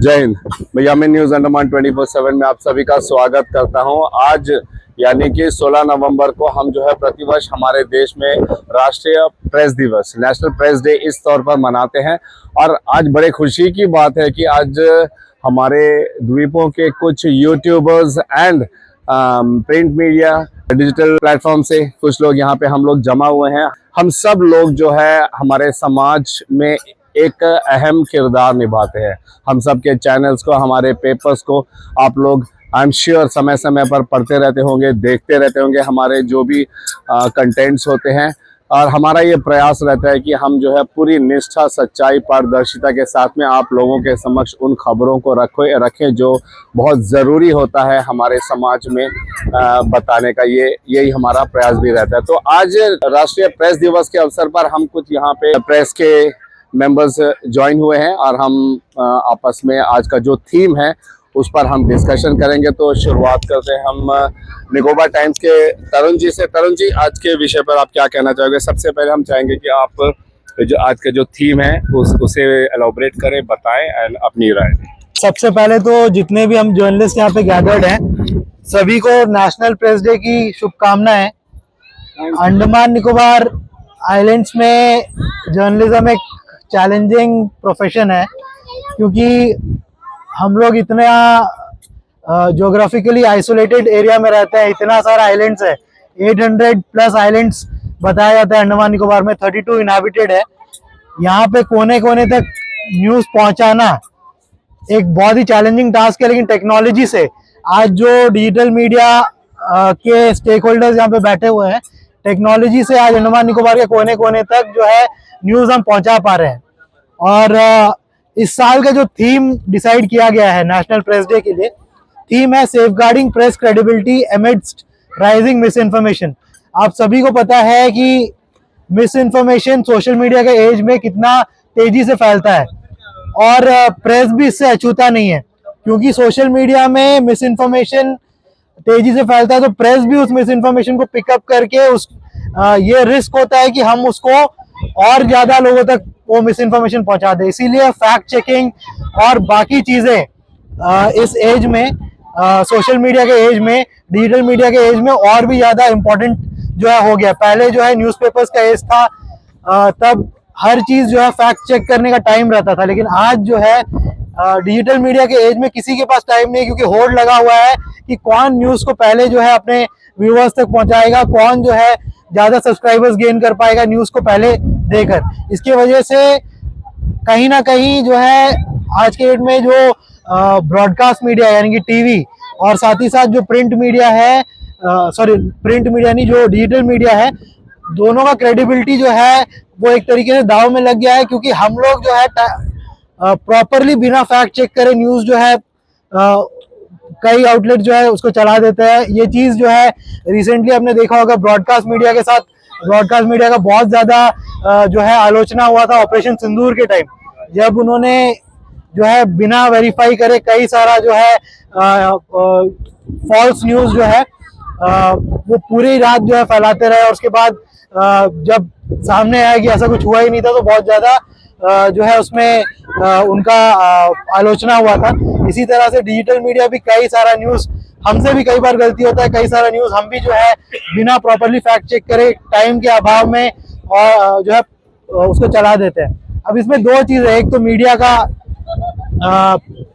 जय हिंद भैया, मैं न्यूज अंडमान 24/7 में आप सभी का स्वागत करता हूं। आज यानी कि 16 नवंबर को हम जो है प्रतिवर्ष हमारे देश में राष्ट्रीय प्रेस दिवस, नेशनल प्रेस डे इस तौर पर मनाते हैं। और आज बड़े खुशी की बात है कि आज हमारे द्वीपों के कुछ YouTubers and print media, digital platform से कुछ लोग यहाँ पे हम लोग जमा हुए हैं। हम सब लोग जो है हमारे समाज में एक अहम किरदार निभाते हैं। हम सब के चैनल्स को, हमारे पेपर्स को आप लोग आई एम श्योर समय समय पर पढ़ते रहते होंगे, देखते रहते होंगे हमारे जो भी कंटेंट्स होते हैं। और हमारा ये प्रयास रहता है कि हम जो है पूरी निष्ठा, सच्चाई, पारदर्शिता के साथ में आप लोगों के समक्ष उन खबरों को रखें जो बहुत ज़रूरी होता है हमारे समाज में बताने का। यही हमारा प्रयास भी रहता है। तो आज राष्ट्रीय प्रेस दिवस के अवसर पर हम कुछ यहाँ पे प्रेस के मेंबर्स ज्वाइन हुए हैं और हम आपस में आज का जो थीम है उस पर हम डिस्कशन करेंगे। तो शुरुआत करते हैं हम निकोबार टाइम्स के तरुण जी से। तरुण जी, आज के विषय पर आप क्या कहना चाहोगे? सबसे पहले हम चाहेंगे कि आप जो आज का जो थीम है उसे एलॉबरेट करें, बताएं एंड अपनी राय। सबसे पहले तो जितने भी हम जर्नलिस्ट यहाँ पे गैदर्ड हैं, सभी को नेशनल प्रेस डे की शुभकामनाएं। अंडमान निकोबार आइलैंड्स में जर्नलिज्म एक चैलेंजिंग प्रोफेशन है, क्योंकि हम लोग इतना ज्योग्राफिकली आइसोलेटेड एरिया में रहते हैं। इतना सारा आइलैंड्स है, 800 प्लस आइलैंड्स बताया जाता है अंडमान निकोबार में। 32 इनहैबिटेड है। यहाँ पे कोने कोने तक न्यूज़ पहुँचाना एक बहुत ही चैलेंजिंग टास्क है। लेकिन टेक्नोलॉजी से आज जो डिजिटल मीडिया के स्टेक होल्डर्स यहाँ पे बैठे हुए हैं, टेक्नोलॉजी से आज अंडमान निकोबार के कोने कोने तक जो है न्यूज़ हम पहुँचा पा रहे हैं। और इस साल का जो थीम डिसाइड किया गया है नेशनल प्रेस डे के लिए, थीम है safeguarding press credibility amidst rising misinformation. आप सभी को पता है कि मिस इन्फॉर्मेशन सोशल मीडिया के एज में कितना तेजी से फैलता है, और प्रेस भी इससे अछूता नहीं है। क्योंकि सोशल मीडिया में मिस इन्फॉर्मेशन तेजी से फैलता है, तो प्रेस भी उस मिस इन्फॉर्मेशन को पिकअप करके ये रिस्क होता है कि हम उसको और ज्यादा लोगों तक वो मिस इन्फॉर्मेशन पहुंचा दे। इसीलिए फैक्ट चेकिंग और बाकी चीजें इस एज में, सोशल मीडिया के एज में, डिजिटल मीडिया के एज में और भी ज्यादा इम्पोर्टेंट जो है हो गया। पहले जो है न्यूज़पेपर्स का एज था, तब हर चीज जो है फैक्ट चेक करने का टाइम रहता था। लेकिन आज जो है डिजिटल मीडिया के एज में किसी के पास टाइम नहीं, क्योंकि होड़ लगा हुआ है कि कौन न्यूज को पहले जो है अपने व्यूअर्स तक पहुंचाएगा, कौन जो है ज्यादा सब्सक्राइबर्स गेन कर पाएगा न्यूज को पहले देकर। इसकी वजह से कहीं ना कहीं जो है आज के डेट में जो ब्रॉडकास्ट मीडिया यानी कि टीवी, और साथ ही साथ जो प्रिंट मीडिया है, प्रिंट मीडिया नहीं, जो डिजिटल मीडिया है, दोनों का क्रेडिबिलिटी जो है वो एक तरीके से दाव में लग गया है। क्योंकि हम लोग जो है प्रॉपरली बिना फैक्ट चेक करे न्यूज जो है कई आउटलेट जो है उसको चला देते हैं। ये चीज जो है रिसेंटली आपने देखा होगा ब्रॉडकास्ट मीडिया के साथ। ब्रॉडकास्ट मीडिया का बहुत ज्यादा जो है आलोचना हुआ था ऑपरेशन सिंदूर के टाइम, जब उन्होंने जो है बिना वेरीफाई करे कई सारा जो है फॉल्स न्यूज जो है वो पूरी रात जो है फैलाते रहे, और उसके बाद जब सामने आया कि ऐसा कुछ हुआ ही नहीं था, तो बहुत ज्यादा जो है उसमें उनका आलोचना हुआ था। इसी तरह से डिजिटल मीडिया भी कई सारा न्यूज, हमसे भी कई बार गलती होता है, कई सारा न्यूज हम भी जो है बिना प्रॉपरली फैक्ट चेक करे टाइम के अभाव में और जो है उसको चला देते हैं। अब इसमें दो चीज है, एक तो मीडिया का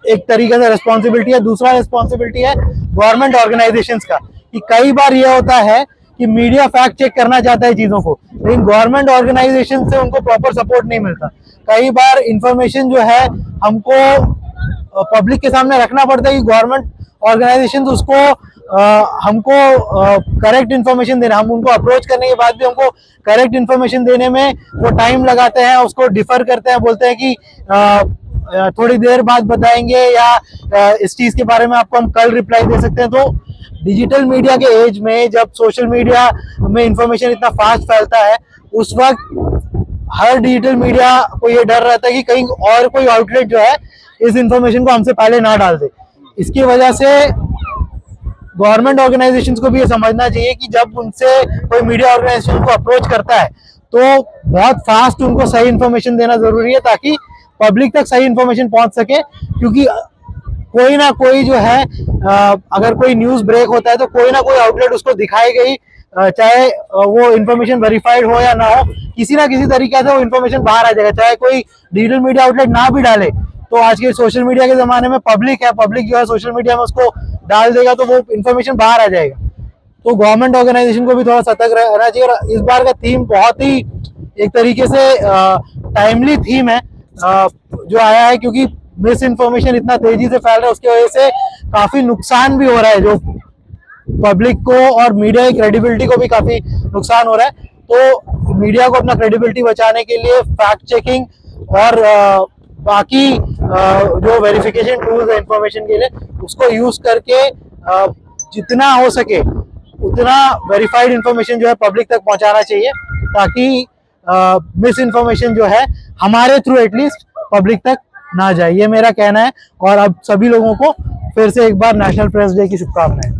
एक तरीके से रिस्पॉन्सिबिलिटी है, दूसरा रिस्पॉन्सिबिलिटी है गवर्नमेंट ऑर्गेनाइजेशंस का, कि कई बार ये होता है कि मीडिया फैक्ट चेक करना चाहता है चीजों को, लेकिन गवर्नमेंट ऑर्गेनाइजेशन से उनको प्रॉपर सपोर्ट नहीं मिलता। कई बार इंफॉर्मेशन जो है हमको पब्लिक के सामने रखना पड़ता है कि गवर्नमेंट ऑर्गेनाइजेशन उसको हमको करेक्ट इन्फॉर्मेशन देना, हम उनको अप्रोच करने के बाद भी हमको करेक्ट इन्फॉर्मेशन देने में वो टाइम लगाते हैं, उसको डिफर करते हैं, बोलते हैं कि थोड़ी देर बाद बताएंगे या इस चीज के बारे में आपको हम कल रिप्लाई दे सकते हैं। तो डिजिटल मीडिया के एज में जब सोशल मीडिया में इंफॉर्मेशन इतना फास्ट फैलता है, उस वक्त हर डिजिटल मीडिया को ये डर रहता है कि कहीं और कोई आउटलेट जो है इस इंफॉर्मेशन को हमसे पहले ना डाल दे। इसकी वजह से गवर्नमेंट ऑर्गेनाइजेशंस को भी ये समझना चाहिए कि जब उनसे कोई मीडिया ऑर्गेनाइजेशन को अप्रोच करता है तो बहुत फास्ट उनको सही इंफॉर्मेशन देना जरूरी है, ताकि पब्लिक तक सही इंफॉर्मेशन पहुंच सके। क्योंकि कोई ना कोई जो है अगर कोई न्यूज ब्रेक होता है तो कोई ना कोई आउटलेट उसको दिखाएगा ही, चाहे वो इन्फॉर्मेशन वेरीफाइड हो या ना हो, किसी ना किसी तरीके से वो इन्फॉर्मेशन बाहर आ जाएगा। चाहे कोई डिजिटल मीडिया आउटलेट ना भी डाले, तो आज के सोशल मीडिया के जमाने में पब्लिक है, पब्लिक जो है सोशल मीडिया में उसको डाल देगा तो वो इन्फॉर्मेशन बाहर आ जाएगा। तो गवर्नमेंट ऑर्गेनाइजेशन को भी थोड़ा सतर्क रहना चाहिए। और इस बार का थीम बहुत ही एक तरीके से टाइमली थीम है जो आया है, क्योंकि मिस इन्फॉर्मेशन इतना तेजी से फैल रहा है, उसकी वजह से काफी नुकसान भी हो रहा है, जो पब्लिक को और मीडिया की क्रेडिबिलिटी को भी काफी नुकसान हो रहा है। तो मीडिया को अपना क्रेडिबिलिटी बचाने के लिए फैक्ट चेकिंग और बाकी जो वेरिफिकेशन टूल्स है इंफॉर्मेशन के लिए, उसको यूज करके जितना हो सके उतना वेरीफाइड इंफॉर्मेशन जो है पब्लिक तक पहुंचाना चाहिए, ताकि मिस इन्फॉर्मेशन जो है हमारे थ्रू एटलीस्ट पब्लिक तक ना जाए। ये मेरा कहना है। और अब सभी लोगों को फिर से एक बार नेशनल प्रेस डे की शुभकामनाएं।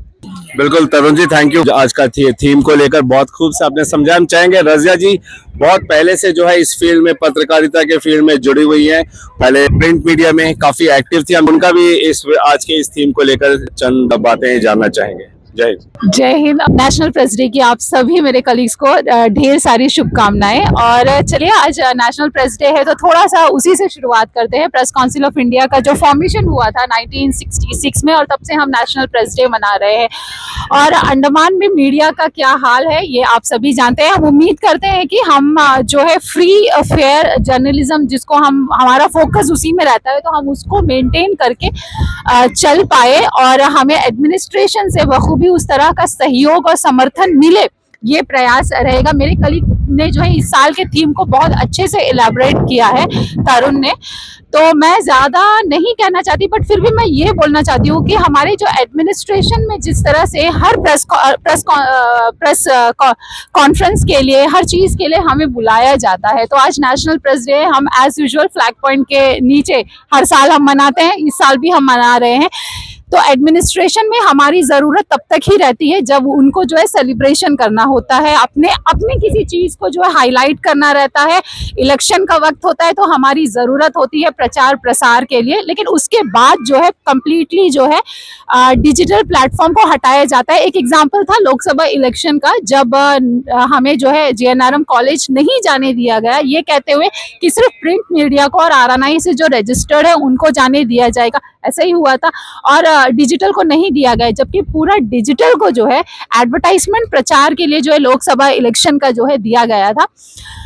बिल्कुल तरुण जी, थैंक यू। आज का थीम को लेकर बहुत खूब से आपने समझा। हम चाहेंगे रजिया जी बहुत पहले से जो है इस फील्ड में, पत्रकारिता के फील्ड में जुड़ी हुई हैं, पहले प्रिंट मीडिया में काफी एक्टिव थी, हम उनका भी आज के इस थीम को लेकर चंद बातें जानना चाहेंगे। जय हिंद। जय हिंद। नेशनल प्रेस डे की आप सभी मेरे कलीग्स को ढेर सारी शुभकामनाएं। और चलिए, आज नेशनल प्रेस डे है तो थोड़ा सा उसी से शुरुआत करते हैं। प्रेस काउंसिल ऑफ इंडिया का जो फॉर्मेशन हुआ था 1966 में, और तब से हम नेशनल प्रेस डे मना रहे हैं। और अंडमान में मीडिया का क्या हाल है ये आप सभी जानते हैं। हम उम्मीद करते हैं कि हम जो है फ्री फेयर जर्नलिज्म, जिसको हम, हमारा फोकस उसी में रहता है, तो हम उसको मेंटेन करके चल पाए और हमें एडमिनिस्ट्रेशन से बखूबी उस तरह का सहयोग और समर्थन मिले, ये प्रयास रहेगा। मेरे कलीग ने जो है इस साल के थीम को बहुत अच्छे से इलेबोरेट किया है, तरुण ने, तो मैं ज्यादा नहीं कहना चाहती, बट फिर भी मैं ये बोलना चाहती हूँ कि हमारे जो एडमिनिस्ट्रेशन में जिस तरह से हर प्रेस कॉन्फ्रेंस के लिए, हर चीज के लिए हमें बुलाया जाता है, तो आज नेशनल प्रेस डे हम एज यूजुअल फ्लैग पॉइंट के नीचे हर साल हम मनाते हैं, इस साल भी हम मना रहे हैं। तो एडमिनिस्ट्रेशन में हमारी जरूरत तब तक ही रहती है जब उनको जो है सेलिब्रेशन करना होता है, अपने किसी चीज को जो है हाईलाइट करना रहता है। इलेक्शन का वक्त होता है तो हमारी जरूरत होती है प्रचार प्रसार के लिए, लेकिन उसके बाद जो है कंप्लीटली जो है डिजिटल प्लेटफॉर्म को हटाया जाता है। एक एग्जांपल था लोकसभा इलेक्शन का, जब हमें जो है JNRM कॉलेज नहीं जाने दिया गया, ये कहते हुए कि सिर्फ प्रिंट मीडिया को और RNI से जो रजिस्टर्ड है उनको जाने दिया जाएगा, ऐसा ही हुआ था। और डिजिटल को नहीं दिया गया, जबकि पूरा डिजिटल को जो है एडवर्टाइजमेंट प्रचार के लिए जो है लोकसभा इलेक्शन का जो है दिया गया था।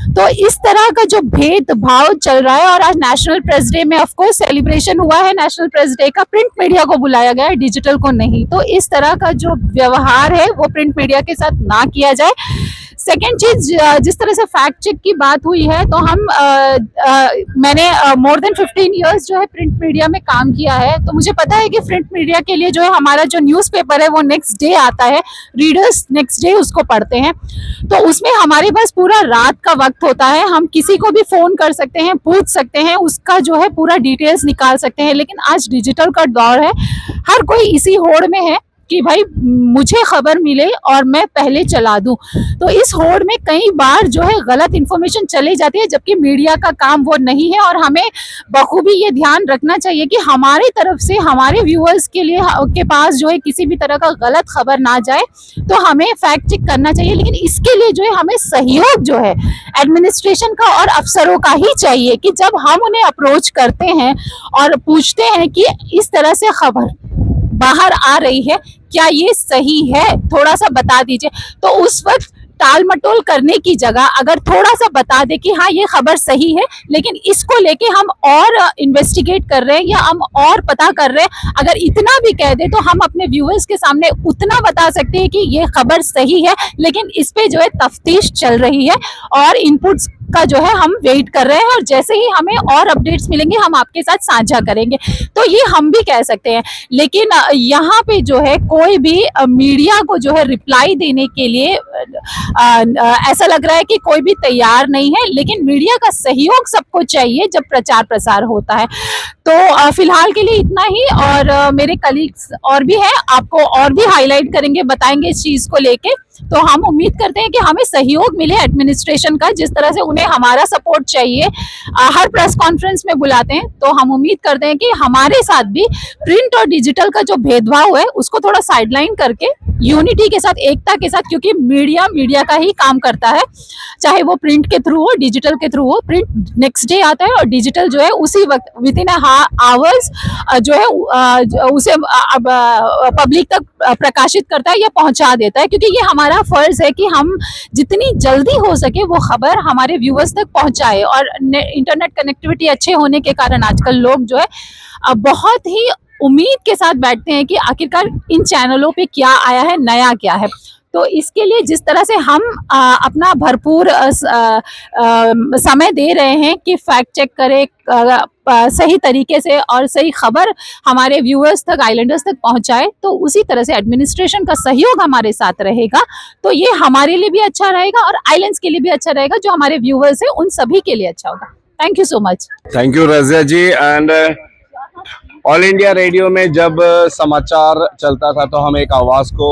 तो इस तरह का जो भेदभाव चल रहा है, और आज नेशनल प्रेस डे में ऑफ कोर्स सेलिब्रेशन हुआ है नेशनल प्रेस डे का, प्रिंट मीडिया को बुलाया गया है, डिजिटल को नहीं। तो इस तरह का जो व्यवहार है वो प्रिंट मीडिया के साथ ना किया जाए। सेकेंड चीज, जिस तरह से फैक्ट चेक की बात हुई है, तो मैंने मोर देन 15 इयर्स जो है प्रिंट मीडिया में काम किया है, तो मुझे पता है कि प्रिंट मीडिया के लिए जो है हमारा जो न्यूज़पेपर है वो नेक्स्ट डे आता है, रीडर्स नेक्स्ट डे उसको पढ़ते हैं, तो उसमें हमारे पास पूरा रात का वक्त होता है। हम किसी को भी फोन कर सकते हैं, पूछ सकते हैं, उसका जो है पूरा डिटेल्स निकाल सकते हैं। लेकिन आज डिजिटल का दौर है, हर कोई इसी होड़ में है कि भाई मुझे खबर मिले और मैं पहले चला दूं। तो इस होड़ में कई बार जो है गलत इन्फॉर्मेशन चली जाती है, जबकि मीडिया का काम वो नहीं है। और हमें बखूबी ये ध्यान रखना चाहिए कि हमारी तरफ से हमारे व्यूअर्स के पास जो है किसी भी तरह का गलत खबर ना जाए, तो हमें फैक्ट चेक करना चाहिए। लेकिन इसके लिए जो है हमें सहयोग जो है एडमिनिस्ट्रेशन का और अफसरों का ही चाहिए, कि जब हम उन्हें अप्रोच करते हैं और पूछते हैं कि इस तरह से खबर बाहर आ रही है, क्या ये सही है, थोड़ा सा बता दीजिए, तो उस वक्त टाल मटोल करने की जगह अगर थोड़ा सा बता दे कि हाँ ये खबर सही है, लेकिन इसको लेके हम और इन्वेस्टिगेट कर रहे हैं या हम और पता कर रहे हैं, अगर इतना भी कह दे तो हम अपने व्यूअर्स के सामने उतना बता सकते हैं कि ये खबर सही है, लेकिन इस पे जो है तफ्तीश चल रही है और इनपुट्स का जो है हम वेट कर रहे हैं, और जैसे ही हमें और अपडेट्स मिलेंगे हम आपके साथ साझा करेंगे। तो ये हम भी कह सकते हैं। लेकिन यहाँ पे जो है कोई भी मीडिया को जो है रिप्लाई देने के लिए ऐसा लग रहा है कि कोई भी तैयार नहीं है, लेकिन मीडिया का सहयोग सबको चाहिए जब प्रचार प्रसार होता है। तो फिलहाल के लिए इतना ही, और मेरे कलीग्स और भी हैं, आपको और भी हाईलाइट करेंगे, बताएंगे इस चीज को लेके। तो हम उम्मीद करते हैं कि हमें सहयोग मिले एडमिनिस्ट्रेशन का, जिस तरह से उन्हें हमारा सपोर्ट चाहिए। हर प्रेस कॉन्फ्रेंस में बुलाते हैं, तो हम उम्मीद करते हैं कि हमारे साथ भी प्रिंट और डिजिटल का जो भेदभाव है उसको थोड़ा साइडलाइन करके यूनिटी के साथ, एकता के साथ, क्योंकि मीडिया का ही काम करता है, चाहे वो प्रिंट के थ्रू हो, डिजिटल के थ्रू हो। प्रिंट नेक्स्ट डे आता है और डिजिटल जो है उसी वक्त विद इन आवर्स जो है उसे पब्लिक तक प्रकाशित करता है या पहुंचा देता है, क्योंकि ये हमारा फर्ज है कि हम जितनी जल्दी हो सके वो खबर हमारे व्यूअर्स तक पहुंचाए। और इंटरनेट कनेक्टिविटी अच्छे होने के कारण आजकल लोग जो है बहुत ही उम्मीद के साथ बैठते हैं कि आखिरकार इन चैनलों पे क्या आया है, नया क्या है। तो इसके लिए जिस तरह से हम अपना भरपूर समय दे रहे हैं कि फैक्ट चेक करें सही तरीके से और सही खबर हमारे व्यूअर्स तक, आइलैंडर्स तक पहुंचाए, तो उसी तरह से एडमिनिस्ट्रेशन का सहयोग हमारे साथ रहेगा। तो ये हमारे लिए भी अच्छा रहेगा और आइलैंड्स के लिए भी अच्छा रहेगा, जो हमारे व्यूअर्स हैं उन सभी के लिए अच्छा होगा। Thank you so much. Thank you Razia ji. And all India radio में जब समाचार चलता था तो हम एक आवाज को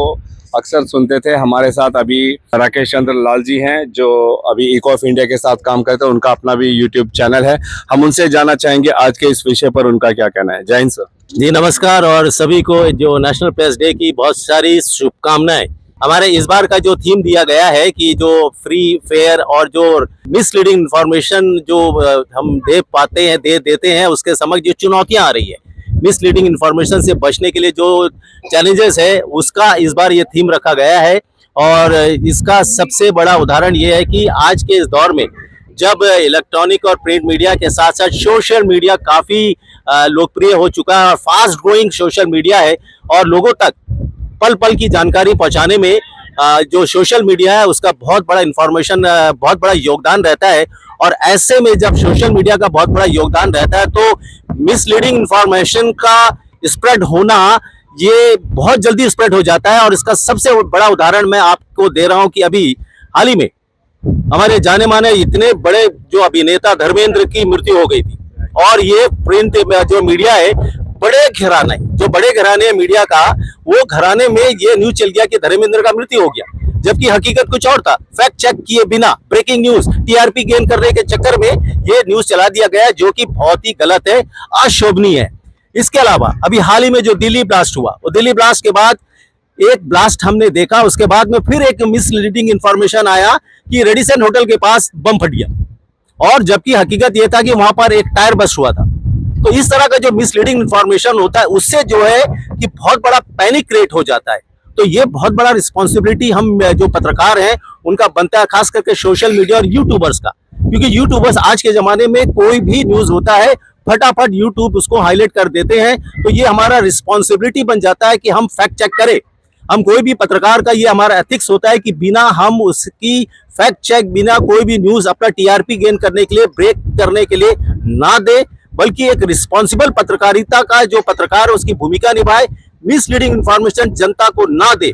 अक्सर सुनते थे। हमारे साथ अभी राकेश चंद्र लाल जी हैं, जो अभी इको ऑफ इंडिया के साथ काम करते हैं। उनका अपना भी यूट्यूब चैनल है। हम उनसे जानना चाहेंगे आज के इस विषय पर उनका क्या कहना है। जय हिंद सर। जी नमस्कार, और सभी को जो नेशनल प्रेस डे की बहुत सारी शुभकामनाएं। हमारे इस बार का जो थीम दिया गया है कि जो फ्री फेयर और जो मिसलीडिंग इंफॉर्मेशन जो हम दे देते हैं, उसके समक्ष जो चुनौतियां आ रही है, मिसलीडिंग इंफॉर्मेशन से बचने के लिए जो चैलेंजेस है, उसका इस बार ये थीम रखा गया है। और इसका सबसे बड़ा उदाहरण ये है कि आज के इस दौर में जब इलेक्ट्रॉनिक और प्रिंट मीडिया के साथ साथ सोशल मीडिया काफ़ी लोकप्रिय हो चुका है और फास्ट ग्रोइंग सोशल मीडिया है, और लोगों तक पल पल की जानकारी पहुंचाने में जो सोशल मीडिया है उसका बहुत बड़ा बहुत बड़ा योगदान रहता है। और ऐसे में जब सोशल मीडिया का बहुत बड़ा योगदान रहता है तो मिसलीडिंग इंफॉर्मेशन का स्प्रेड होना ये बहुत जल्दी स्प्रेड हो जाता है। और इसका सबसे बड़ा उदाहरण मैं आपको दे रहा हूं कि अभी हाल ही में हमारे जाने माने इतने बड़े जो अभिनेता धर्मेंद्र की मृत्यु हो गई थी, और ये प्रिंट जो मीडिया है, बड़े घराने मीडिया का, वो घराने में ये न्यूज चल गया कि धर्मेंद्र का मृत्यु हो गया, जबकि हकीकत कुछ और था। फैक्ट चेक किए बिना ब्रेकिंग न्यूज, टीआरपी गेन करने के चक्कर में ये न्यूज चला दिया गया, जो कि बहुत ही गलत है, अशोभनीय है। इसके अलावा अभी हाल ही में जो दिल्ली ब्लास्ट हुआ, वो दिल्ली ब्लास्ट के बाद एक ब्लास्ट हमने देखा, उसके बाद में फिर एक मिसलीडिंग इंफॉर्मेशन आया कि रेडिसन होटल के पास बम फट गया, और जबकि हकीकत यह था कि वहां पर एक टायर बस्ट हुआ था। तो इस तरह का जो मिसलीडिंग इंफॉर्मेशन होता है, उससे जो है कि बहुत बड़ा पैनिक क्रिएट हो जाता है। तो ये बहुत बड़ा रिस्पॉन्सिबिलिटी हम जो पत्रकार हैं उनका बनता है, खास करके सोशल मीडिया और यूट्यूबर्स का, क्योंकि यूट्यूबर्स आज के जमाने में कोई भी न्यूज होता है फटाफट यूट्यूब उसको हाईलाइट कर देते हैं। तो ये हमारा रिस्पॉन्सिबिलिटी बन जाता है कि हम फैक्ट चेक करें। हम कोई भी पत्रकार का ये हमारा एथिक्स होता है कि बिना हम उसकी फैक्ट चेक, बिना कोई भी न्यूज अपना टीआरपी गेन करने के लिए, ब्रेक करने के लिए ना दे, बल्कि एक रिस्पॉन्सिबल पत्रकारिता का जो पत्रकार है उसकी भूमिका निभाए, मिसलीडिंग इंफॉर्मेशन जनता को ना दे।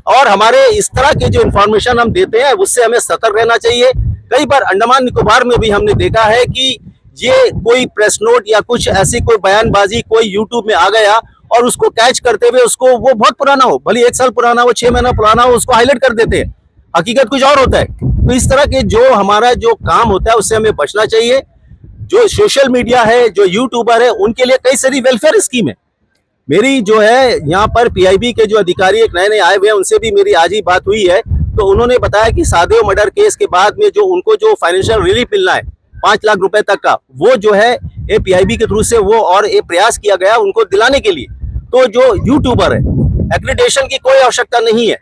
और हमारे इस तरह के जो इंफॉर्मेशन हम देते हैं उससे हमें सतर्क रहना चाहिए। कई बार अंडमान निकोबार में भी हमने देखा है कि ये कोई प्रेस नोट या कुछ ऐसी कोई बयानबाजी कोई यूट्यूब में आ गया और उसको कैच करते हुए उसको, वो बहुत पुराना हो, भले 1 साल पुराना हो, 6 महीना पुराना हो, उसको हाईलाइट कर देते हैं। हकीकत कुछ और होता है। तो इस तरह के जो हमारा जो काम होता है उससे हमें बचना चाहिए। जो सोशल मीडिया है, जो यूट्यूबर है, उनके लिए कई सारी वेलफेयर स्कीम है। मेरी जो है यहाँ पर पीआईबी के जो अधिकारी एक नए नए आए हुए हैं, उनसे भी मेरी आज ही बात हुई है। तो उन्होंने बताया कि सादेव मर्डर केस के बाद में जो उनको जो फाइनेंशियल रिलीफ मिलना है 5 लाख रुपए तक का, वो जो है ये पीआईबी के थ्रू से वो और ये प्रयास किया गया उनको दिलाने के लिए। तो जो यूट्यूबर है, एक्रेडिटेशन की कोई आवश्यकता नहीं है।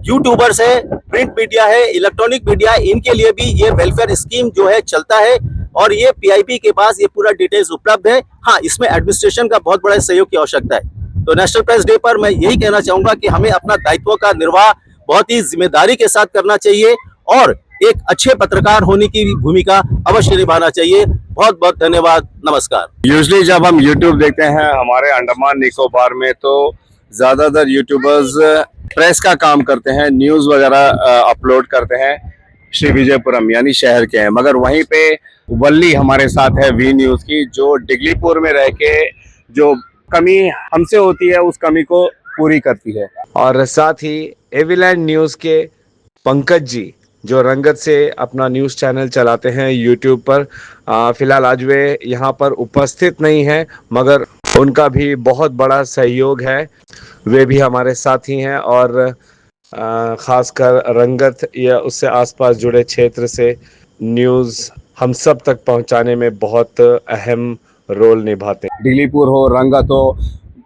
यूट्यूबर्स है, प्रिंट मीडिया है, इलेक्ट्रॉनिक मीडिया है, इनके लिए भी ये वेलफेयर स्कीम जो है चलता है और ये पीआईबी के पास ये पूरा डिटेल्स उपलब्ध है। हाँ, इसमें एडमिनिस्ट्रेशन का बहुत बड़ा सहयोग की आवश्यकता है। तो नेशनल प्रेस डे पर मैं यही कहना चाहूंगा कि हमें अपना दायित्व का निर्वाह बहुत ही जिम्मेदारी के साथ करना चाहिए और एक अच्छे पत्रकार होने की भूमिका अवश्य निभाना चाहिए। बहुत बहुत धन्यवाद, नमस्कार। यूजली जब हम यूट्यूब देखते हैं हमारे अंडमान निकोबार में, तो ज्यादातर यूट्यूबर्स प्रेस का काम करते हैं, न्यूज वगैरह अपलोड करते हैं, श्री विजयपुरम यानी शहर के हैं। मगर वहीं पे वल्ली हमारे साथ है वी न्यूज की, जो डिगलीपुर में रह के जो कमी हमसे होती है उस कमी को पूरी करती है। और साथ ही एविलैंड न्यूज़ के पंकज जी जो रंगत से अपना न्यूज़ चैनल चलाते हैं यूट्यूब पर, फिलहाल आज वे यहाँ पर उपस्थित नहीं हैं, मगर उनका भी बहुत बड़ा सहयोग है। वे भी हमारे साथ ही हैं और ख़ासकर रंगत या उससे आसपास जुड़े क्षेत्र से न्यूज़ हम सब तक पहुँचाने में बहुत अहम रोल निभाते हैं। डिगलीपुर हो, रंगत हो,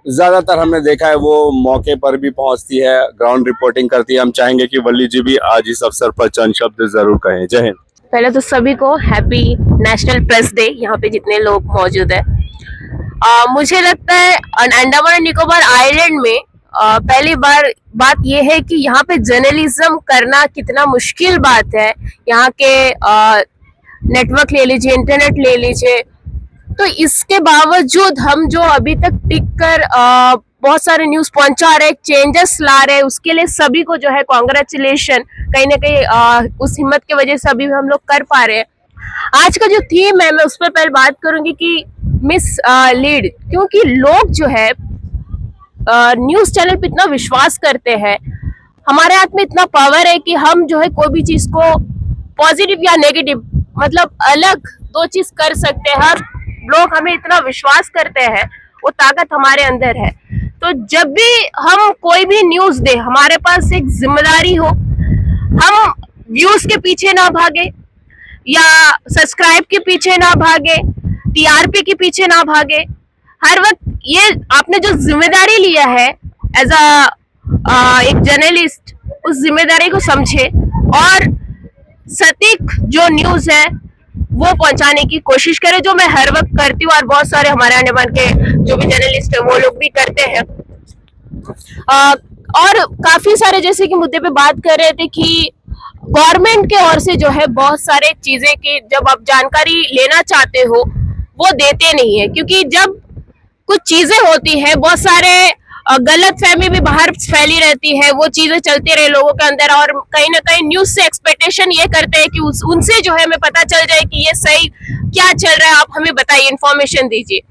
ज्यादातर हमने देखा है वो मौके पर भी पहुंचती है, ग्राउंड रिपोर्टिंग करती है। हम चाहेंगे कि वल्ली जी भी आज इस अवसर पर चंद शब्द जरूर कहें। जय हिंद। पहले तो सभी को हैप्पी नेशनल प्रेस डे, यहाँ पे जितने लोग मौजूद है। मुझे लगता है अंडमान एंड निकोबार आइलैंड में पहली बार बात यह है कि यहाँ पे जर्नलिज्म करना कितना मुश्किल बात है। यहाँ के नेटवर्क ले लीजिए, इंटरनेट ले लीजिए, तो इसके बावजूद हम जो अभी तक टिक कर बहुत सारे न्यूज पहुंचा रहे, चेंजेस ला रहे, उसके लिए सभी को जो है कॉन्ग्रेचुलेशन। कहीं ना कहीं उस हिम्मत की वजह से अभी हम लोग कर पा रहे हैं। आज का जो थीम है, मैं उस पर पहले बात करूंगी कि मिस लीड, क्योंकि लोग जो है न्यूज चैनल पे इतना विश्वास करते हैं। हमारे हाथ में इतना पावर है कि हम जो है कोई भी चीज को पॉजिटिव या नेगेटिव, मतलब अलग दो चीज कर सकते हैं। हर लोग हमें इतना विश्वास करते हैं, वो ताकत हमारे अंदर है। तो जब भी हम कोई भी न्यूज दे, हमारे पास एक जिम्मेदारी हो, हम व्यूज के पीछे ना भागे या सब्सक्राइब के पीछे ना भागे, टीआरपी के पीछे ना भागे। हर वक्त ये आपने जो जिम्मेदारी लिया है एज एक जर्नलिस्ट, उस जिम्मेदारी को समझे और सटीक जो न्यूज है वो पहुंचाने की कोशिश करें, जो मैं हर वक्त करती हूँ और बहुत सारे हमारे अंडमान के जो भी जर्नलिस्ट है वो लोग भी करते हैं। और काफी सारे जैसे कि मुद्दे पे बात कर रहे थे कि गवर्नमेंट के ओर से जो है बहुत सारे चीजें की जब आप जानकारी लेना चाहते हो वो देते नहीं है, क्योंकि जब कुछ चीजें होती है बहुत सारे गलत फहमी भी बाहर फैली रहती है, वो चीजें चलती रहे लोगों के अंदर और कहीं ना कहीं न्यूज से एक्सपेक्टेशन ये करते हैं कि उनसे जो है हमें पता चल जाए कि ये सही क्या चल रहा है, आप हमें बताइए, इन्फॉर्मेशन दीजिए।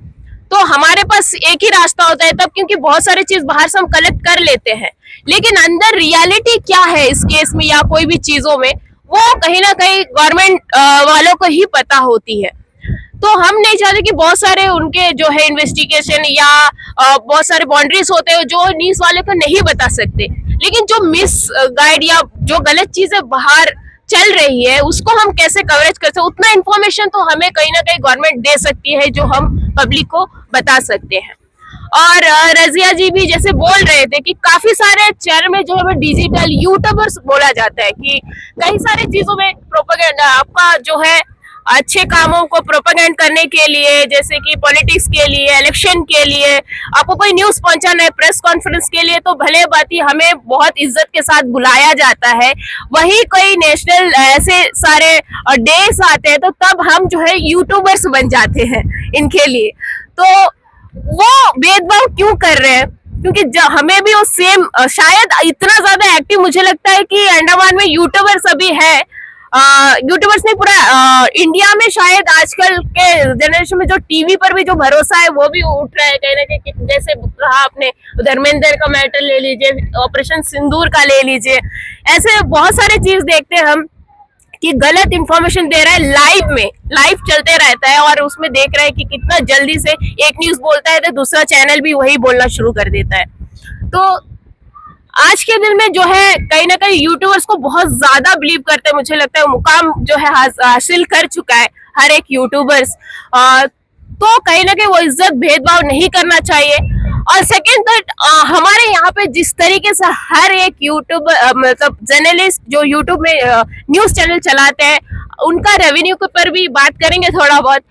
तो हमारे पास एक ही रास्ता होता है तब, क्योंकि बहुत सारी चीज बाहर से हम कलेक्ट कर लेते हैं, लेकिन अंदर रियलिटी क्या है इस केस में या कोई भी चीजों में, वो कहीं ना कहीं गवर्नमेंट वालों को ही पता होती है। तो हम नहीं चाहते कि बहुत सारे उनके जो है इन्वेस्टिगेशन या बहुत सारे बाउंड्रीज होते हैं जो न्यूज वाले को नहीं बता सकते, लेकिन जो मिस गाइड या जो गलत चीजें बाहर चल रही है उसको हम कैसे कवरेज कर सकते, उतना इन्फॉर्मेशन तो हमें कहीं ना कहीं गवर्नमेंट दे सकती है जो हम पब्लिक को बता सकते हैं। और रजिया जी भी जैसे बोल रहे थे कि काफी सारे चैनल में जो है डिजिटल यूट्यूबर्स बोला जाता है कि कई सारी चीजों में प्रोपेगेंडा, आपका जो है अच्छे कामों को प्रोपेगेंड करने के लिए, जैसे कि पॉलिटिक्स के लिए, इलेक्शन के लिए, आपको कोई न्यूज पहुंचाना है, प्रेस कॉन्फ्रेंस के लिए, तो भले बात ही हमें बहुत इज्जत के साथ बुलाया जाता है। वही कोई नेशनल ऐसे सारे डेज आते हैं तो तब हम जो है यूट्यूबर्स बन जाते हैं इनके लिए। तो वो भेदभाव क्यों कर रहे हैं? क्योंकि हमें भी वो सेम, शायद इतना ज्यादा एक्टिव मुझे लगता है कि अंडमान में यूट्यूबर्स अभी है, यूट्यूबर्स नहीं पूरा इंडिया में शायद आजकल के जनरेशन में जो टीवी पर भी जो भरोसा है वो भी उठ रहा है कहीं ना कहीं। जैसे कहा आपने, धर्मेंद्र का मैटर ले लीजिए, ऑपरेशन सिंदूर का ले लीजिए, ऐसे बहुत सारे चीज देखते हैं हम कि गलत इंफॉर्मेशन दे रहा है, लाइव चलते रहता है और उसमें देख रहे हैं कि कितना जल्दी से एक न्यूज बोलता है तो दूसरा चैनल भी वही बोलना शुरू कर देता है। तो आज के दिन में जो है कहीं ना कहीं यूट्यूबर्स को बहुत ज्यादा बिलीव करते हैं, मुझे लगता है मुकाम जो है हासिल कर चुका है हर एक यूट्यूबर्स, तो कहीं ना कहीं वो इज्जत भेदभाव नहीं करना चाहिए। और सेकंड दैट हमारे यहाँ पे जिस तरीके से हर एक यूट्यूब मतलब जर्नलिस्ट जो यूट्यूब में न्यूज चैनल चलाते हैं, उनका रेवेन्यू के पर भी बात करेंगे थोड़ा बहुत,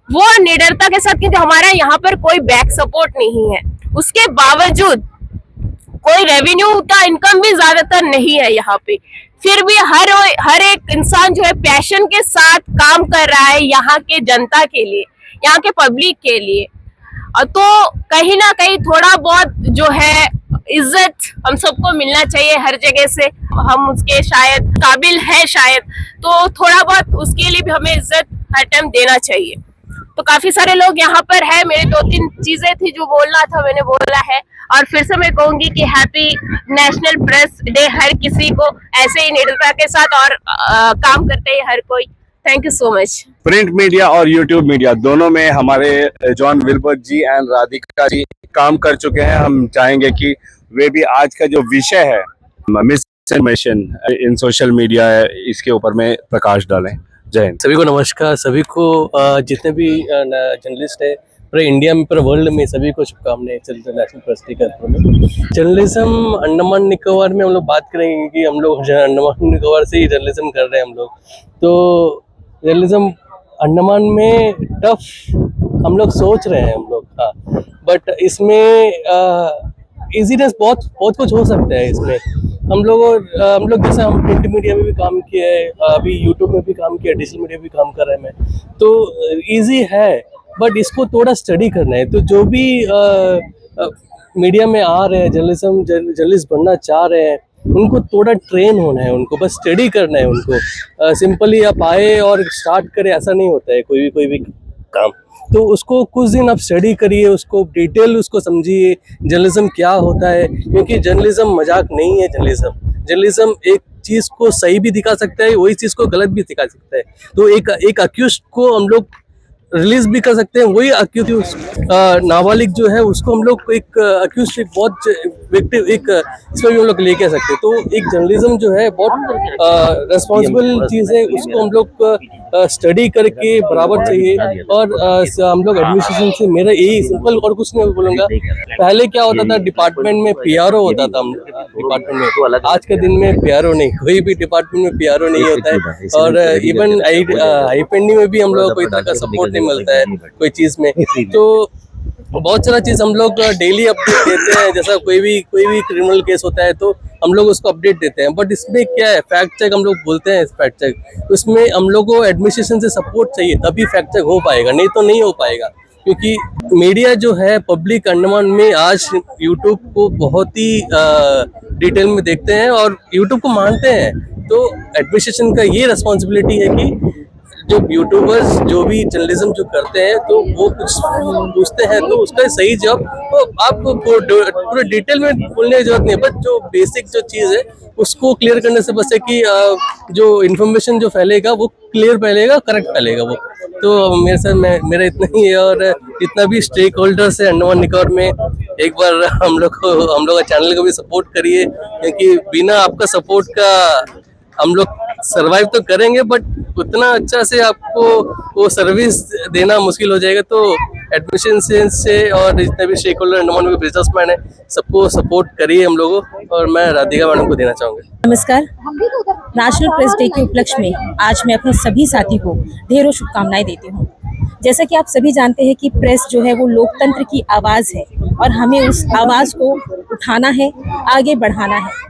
वो निडरता के साथ, क्योंकि हमारे यहाँ पर कोई बैक सपोर्ट नहीं है, उसके बावजूद कोई रेवेन्यू का इनकम भी ज्यादातर नहीं है यहाँ पे, फिर भी हर एक इंसान जो है पैशन के साथ काम कर रहा है यहाँ के जनता के लिए, यहाँ के पब्लिक के लिए। तो कहीं ना कहीं थोड़ा बहुत जो है इज्जत हम सबको मिलना चाहिए हर जगह से, हम उसके शायद काबिल है शायद, तो थोड़ा बहुत उसके लिए भी हमें इज्जत हर टाइम देना चाहिए। तो काफी सारे लोग यहाँ पर है, मेरे 2-3 चीजें थी जो बोलना था मैंने बोला है, और फिर से मैं कहूंगी कि हैप्पी नेशनल प्रेस डे हर किसी को, ऐसे ही निडरता के साथ और काम करते हैं हर कोई। Thank you so much. Print media और यूट्यूब मीडिया दोनों में हमारे John Wilbert ji and Radhika ji काम कर चुके हैं। हम चाहेंगे कि वे भी आज का जो विषय है miss information in social media है, इसके ऊपर में प्रकाश डालें। जय हिंद। सभी को नमस्कार। सभी को जितने भी जर्नलिस्ट है पूरे इंडिया में, पूरे वर्ल्ड में, सभी को शुभकामनाएं नेशनल प्रेस डे में। जर्नलिज्म अंडमान निकोबार में हम लोग बात करेंगे कि हम लोग अंडमान निकोबार से ही जर्नलिज्म कर रहे हैं हम लोग। तो जर्नलिज्म अंडमान में टफ हम लोग सोच रहे हैं हम लोग, हाँ, बट इसमें इजीनेस बहुत कुछ हो सकता है इसमें। हम लोग जैसे हम प्रिंट मीडिया में भी काम किया है, अभी यूट्यूब में भी काम किया, डिजिटल मीडिया भी काम कर रहे हैं मैं, तो इजी है, बट इसको थोड़ा स्टडी करना है। तो जो भी मीडिया में आ रहे हैं, जर्नलिस्ट बनना चाह रहे हैं, उनको थोड़ा ट्रेन होना है, उनको बस स्टडी करना है उनको। सिंपली आप आए और स्टार्ट करें ऐसा नहीं होता है कोई भी काम। तो उसको कुछ दिन आप स्टडी करिए, उसको डिटेल उसको समझिए, जर्नलिज्म क्या होता है, क्योंकि जर्नलिज्म मजाक नहीं है। जर्नलिज्म एक चीज़ को सही भी दिखा सकता है, वही चीज़ को गलत भी दिखा सकता है। तो एक अक्यूज्ड को हम लोग रिलीज भी कर सकते हैं, वही अक्यूज नाबालिग जो है उसको हम लोग एक अक्यूज बहुत विक्टिम एक इसमें भी हम लोग लेके आ सकते हैं। तो एक जर्नलिज्म जो है बहुत रिस्पॉन्सिबल चीज़ है, उसको हम लोग स्टडी करके बराबर चाहिए। और हम लोग एडमिनिस्ट्रेशन से मेरा यही सिंपल, और कुछ नहीं बोलूँगा। पहले क्या होता था, डिपार्टमेंट में पीआरओ होता था, डिपार्टमेंट में। आज के दिन में पीआरओ नहीं, कोई भी डिपार्टमेंट में पीआरओ नहीं होता है। और इवन आईपेंडी में भी हम लोग कोई तरह का सपोर्ट नहीं मिलता है कोई चीज में। तो बहुत सारा चीज हम लोग डेली अपडेट देते हैं, जैसा कोई भी क्रिमिनल केस होता है तो हम लोग उसको अपडेट देते हैं। बट इसमें क्या है, फैक्ट चेक हम लोग बोलते हैं, फैक्ट चेक, उसमें हम लोग को एडमिनिस्ट्रेशन से सपोर्ट चाहिए, तभी फैक्ट चेक हो पाएगा, नहीं तो नहीं हो पाएगा। क्योंकि मीडिया जो है पब्लिक अंडमान में आज यूट्यूब को बहुत ही डिटेल में देखते हैं और यूट्यूब को मानते हैं। तो एडमिनिस्ट्रेशन का ये रिस्पॉन्सिबिलिटी है कि जो यूट्यूबर्स जो भी जर्नलिज्म जो करते हैं तो वो कुछ पूछते हैं तो उसका सही जवाब, तो आपको पूरे डिटेल में बोलने की जरूरत नहीं है, बट जो बेसिक जो चीज़ है उसको क्लियर करने से बस है कि जो इन्फॉर्मेशन जो फैलेगा वो क्लियर फैलेगा, करेक्ट फैलेगा वो। तो मेरा इतना ही है। और जितना भी स्टेक होल्डर्स है अंडमान निकोबार में, एक बार हम लोग का चैनल को भी सपोर्ट करिए, क्योंकि बिना आपका सपोर्ट का हम लोग सरवाइव तो करेंगे, बट उतना अच्छा से आपको वो सर्विस देना मुश्किल हो जाएगा। तो एडमिनिस्ट्रेशन से और जितने भी स्टेक होल्डर अंडमान में बिजनेसमैन है, सबको सपोर्ट करिए हम लोगों को। और मैं राधिका मैडम को देना चाहूँगा। नमस्कार। नेशनल प्रेस डे के उपलक्ष्य में आज मैं अपने सभी साथी को ढेरों शुभकामनाएं देती हूँ। जैसा कि आप सभी जानते हैं कि प्रेस जो है वो लोकतंत्र की आवाज़ है और हमें उस आवाज़ को उठाना है, आगे बढ़ाना है।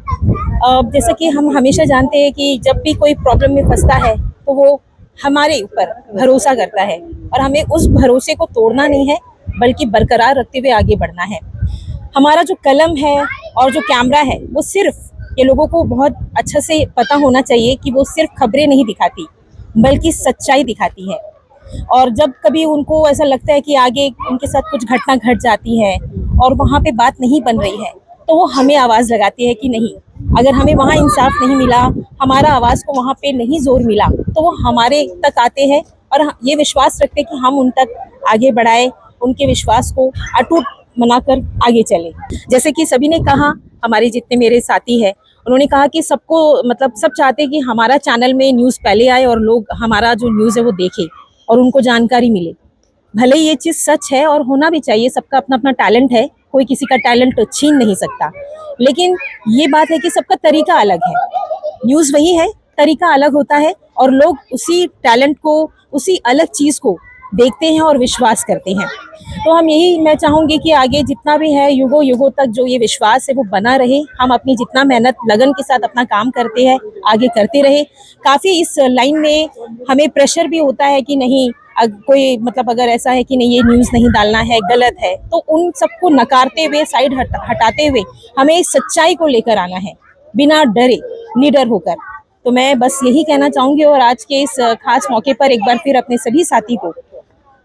जैसा कि हम हमेशा जानते हैं कि जब भी कोई प्रॉब्लम में फंसता है तो वो हमारे ऊपर भरोसा करता है और हमें उस भरोसे को तोड़ना नहीं है, बल्कि बरकरार रखते हुए आगे बढ़ना है। हमारा जो कलम है और जो कैमरा है वो सिर्फ, ये लोगों को बहुत अच्छा से पता होना चाहिए कि वो सिर्फ खबरें नहीं दिखाती बल्कि सच्चाई दिखाती है। और जब कभी उनको ऐसा लगता है कि आगे उनके साथ कुछ घटना घट जाती है और वहाँ पे बात नहीं बन रही है, तो वो हमें आवाज़ लगाती है कि नहीं, अगर हमें वहाँ इंसाफ नहीं मिला, हमारा आवाज़ को वहाँ पे नहीं जोर मिला, तो वो हमारे तक आते हैं और ये विश्वास रखते हैं कि हम उन तक आगे बढ़ाए, उनके विश्वास को अटूट बनाकर आगे चले। जैसे कि सभी ने कहा, हमारे जितने मेरे साथी हैं उन्होंने कहा कि सबको मतलब सब चाहते हैं कि हमारा चैनल में न्यूज़ पहले आए और लोग हमारा जो न्यूज़ है वो देखें और उनको जानकारी मिले। भले ये चीज़ सच है और होना भी चाहिए, सबका अपना अपना टैलेंट है, कोई किसी का टैलेंट छीन नहीं सकता, लेकिन ये बात है कि सबका तरीका अलग है। न्यूज़ वही है, तरीका अलग होता है और लोग उसी टैलेंट को, उसी अलग चीज़ को देखते हैं और विश्वास करते हैं। तो हम यही मैं चाहूँगी कि आगे जितना भी है युगों युगों तक जो ये विश्वास है वो बना रहे। हम अपनी जितना मेहनत लगन के साथ अपना काम करते हैं आगे करते रहे। काफ़ी इस लाइन में हमें प्रेशर भी होता है कि नहीं कोई मतलब अगर ऐसा है कि नहीं ये न्यूज़ नहीं डालना है, गलत है, तो उन सबको नकारते हुए, साइड हटाते हुए हमें इस सच्चाई को लेकर आना है बिना डरे, निडर होकर। तो मैं बस यही कहना चाहूँगी और आज के इस खास मौके पर एक बार फिर अपने सभी साथी को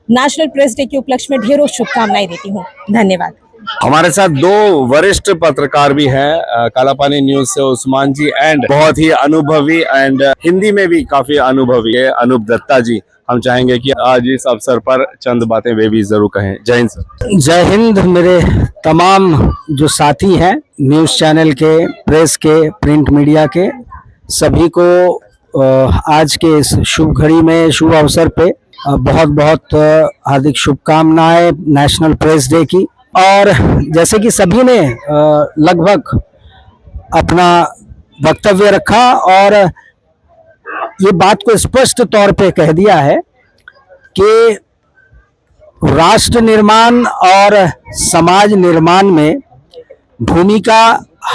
नेशनल प्रेस डे के उपलक्ष्य में ढेरों शुभकामनाएं देती हूँ। धन्यवाद। हमारे साथ दो वरिष्ठ पत्रकार भी हैं, काला पानी न्यूज से उस्मान जी एंड बहुत ही अनुभवी एंड हिंदी में भी काफी अनुभवी है अनूप दत्ता जी। हम चाहेंगे कि आज इस अवसर पर चंद बातें वे भी जरूर कहें। जय हिंद सर। जय हिंद। मेरे तमाम जो साथी हैं न्यूज़ चैनल के, प्रेस के, प्रिंट मीडिया के, सभी को आज के इस शुभ घड़ी में, शुभ अवसर पे बहुत बहुत हार्दिक शुभकामनाएं नेशनल प्रेस डे की। और जैसे कि सभी ने लगभग अपना वक्तव्य रखा और ये बात को स्पष्ट तौर पे कह दिया है कि राष्ट्र निर्माण और समाज निर्माण में भूमिका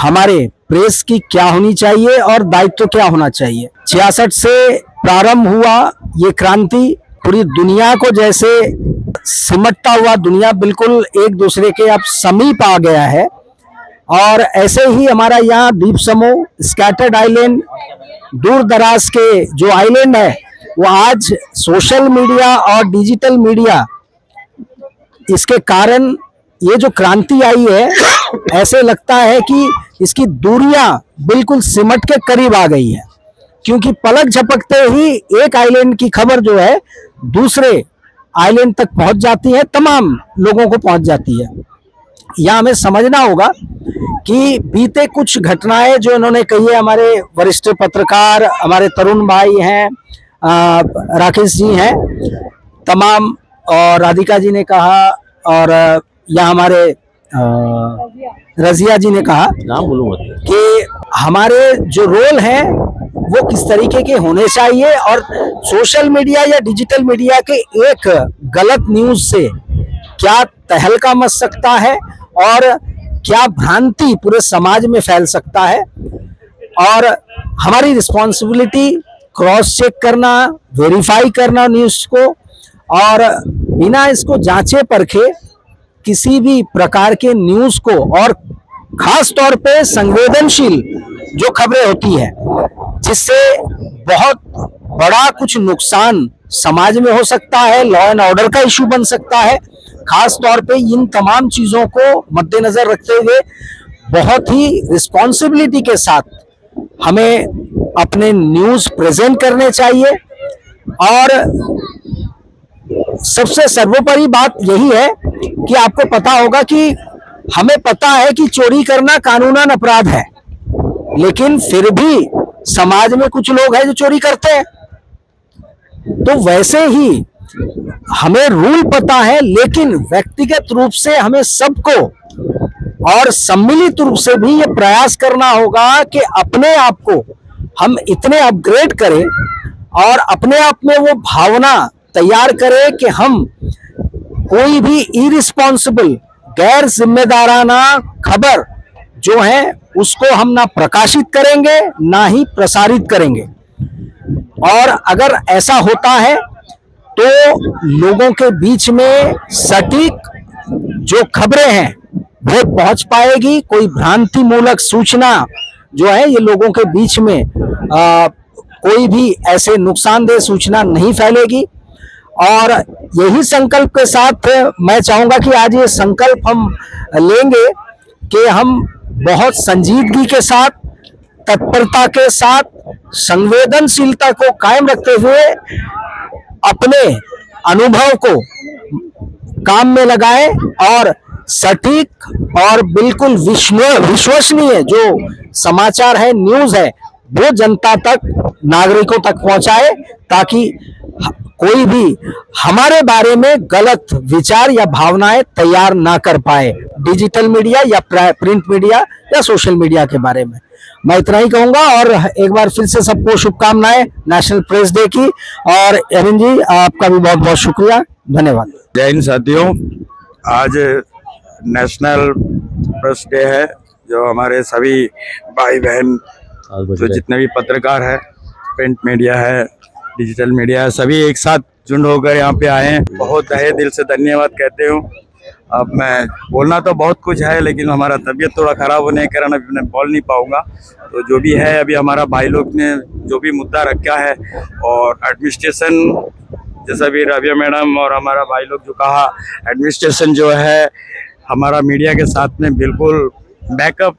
हमारे प्रेस की क्या होनी चाहिए और दायित्व क्या होना चाहिए। 66 से प्रारंभ हुआ ये क्रांति, पूरी दुनिया को जैसे सिमटता हुआ दुनिया बिल्कुल एक दूसरे के अब समीप आ गया है। और ऐसे ही हमारा यहाँ द्वीप समूह, स्कैटर्ड आइलैंड, दूर दराज के जो आइलैंड है वो आज सोशल मीडिया और डिजिटल मीडिया इसके कारण ये जो क्रांति आई है, ऐसे लगता है कि इसकी दूरियां बिल्कुल सिमट के करीब आ गई है, क्योंकि पलक झपकते ही एक आइलैंड की खबर जो है दूसरे आइलैंड तक पहुंच जाती है, तमाम लोगों को पहुंच जाती है। यहाँ हमें समझना होगा कि बीते कुछ घटनाएं जो इन्होंने कही है, हमारे वरिष्ठ पत्रकार, हमारे तरुण भाई हैं, राकेश जी हैं, तमाम, और राधिका जी ने कहा, और यहाँ हमारे रजिया जी ने कहा कि हमारे जो रोल है वो किस तरीके के होने चाहिए और सोशल मीडिया या डिजिटल मीडिया के एक गलत न्यूज से क्या तहलका मच सकता है और क्या भ्रांति पूरे समाज में फैल सकता है। और हमारी रिस्पॉन्सिबिलिटी क्रॉस चेक करना, वेरीफाई करना न्यूज को, और बिना इसको जांचे परखे किसी भी प्रकार के न्यूज को, और खास तौर पे संवेदनशील जो खबरें होती है जिससे बहुत बड़ा कुछ नुकसान समाज में हो सकता है, लॉ एंड ऑर्डर का इशू बन सकता है, खास तौर पे इन तमाम चीजों को मद्देनजर रखते हुए बहुत ही रिस्पॉन्सिबिलिटी के साथ हमें अपने न्यूज प्रेजेंट करने चाहिए। और सबसे सर्वोपरि बात यही है कि आपको पता होगा कि हमें पता है कि चोरी करना कानूनन अपराध है, लेकिन फिर भी समाज में कुछ लोग हैं जो चोरी करते हैं। तो वैसे ही हमें रूल पता है, लेकिन व्यक्तिगत रूप से हमें सबको और सम्मिलित रूप से भी ये प्रयास करना होगा कि अपने आप को हम इतने अपग्रेड करें और अपने आप में वो भावना तैयार करें कि हम कोई भी इरिस्पॉन्सिबल, गैर जिम्मेदाराना खबर जो है उसको हम ना प्रकाशित करेंगे ना ही प्रसारित करेंगे। और अगर ऐसा होता है तो लोगों के बीच में सटीक जो खबरें हैं वो पहुंच पाएगी। कोई भ्रांति मूलक सूचना जो है ये लोगों के बीच में कोई भी ऐसे नुकसानदेह सूचना नहीं फैलेगी। और यही संकल्प के साथ मैं चाहूंगा कि आज ये संकल्प हम लेंगे कि हम बहुत संजीदगी के साथ, तत्परता के साथ, संवेदनशीलता को कायम रखते हुए अपने अनुभव को काम में लगाएं और सटीक और बिल्कुल विश्वसनीय जो समाचार है, न्यूज है, वो जनता तक, नागरिकों तक पहुंचाए, ताकि कोई भी हमारे बारे में गलत विचार या भावनाएं तैयार ना कर पाए, डिजिटल मीडिया या प्रिंट मीडिया या सोशल मीडिया के बारे में। मैं इतना ही कहूंगा और एक बार फिर से सबको शुभकामनाएं नेशनल प्रेस डे की। और अरविंद जी, आपका भी बहुत बहुत शुक्रिया, धन्यवाद। जय हिंद साथियों, आज नेशनल प्रेस डे है। जो हमारे सभी भाई बहन, जो जितने भी पत्रकार है, प्रिंट मीडिया है, डिजिटल मीडिया है, सभी एक साथ झुंड होकर यहाँ पे आए हैं। बहुत तहे दिल से धन्यवाद कहते हूँ। अब मैं बोलना तो बहुत कुछ है, लेकिन हमारा तबीयत थोड़ा ख़राब होने के कारण अभी मैं बोल नहीं पाऊँगा। तो जो भी है, अभी हमारा भाई लोग ने जो भी मुद्दा रखा है और एडमिनिस्ट्रेशन, जैसा भी रविया मैडम और हमारा भाई लोग जो कहा, एडमिनिस्ट्रेशन जो है हमारा मीडिया के साथ में बिल्कुल बैकअप,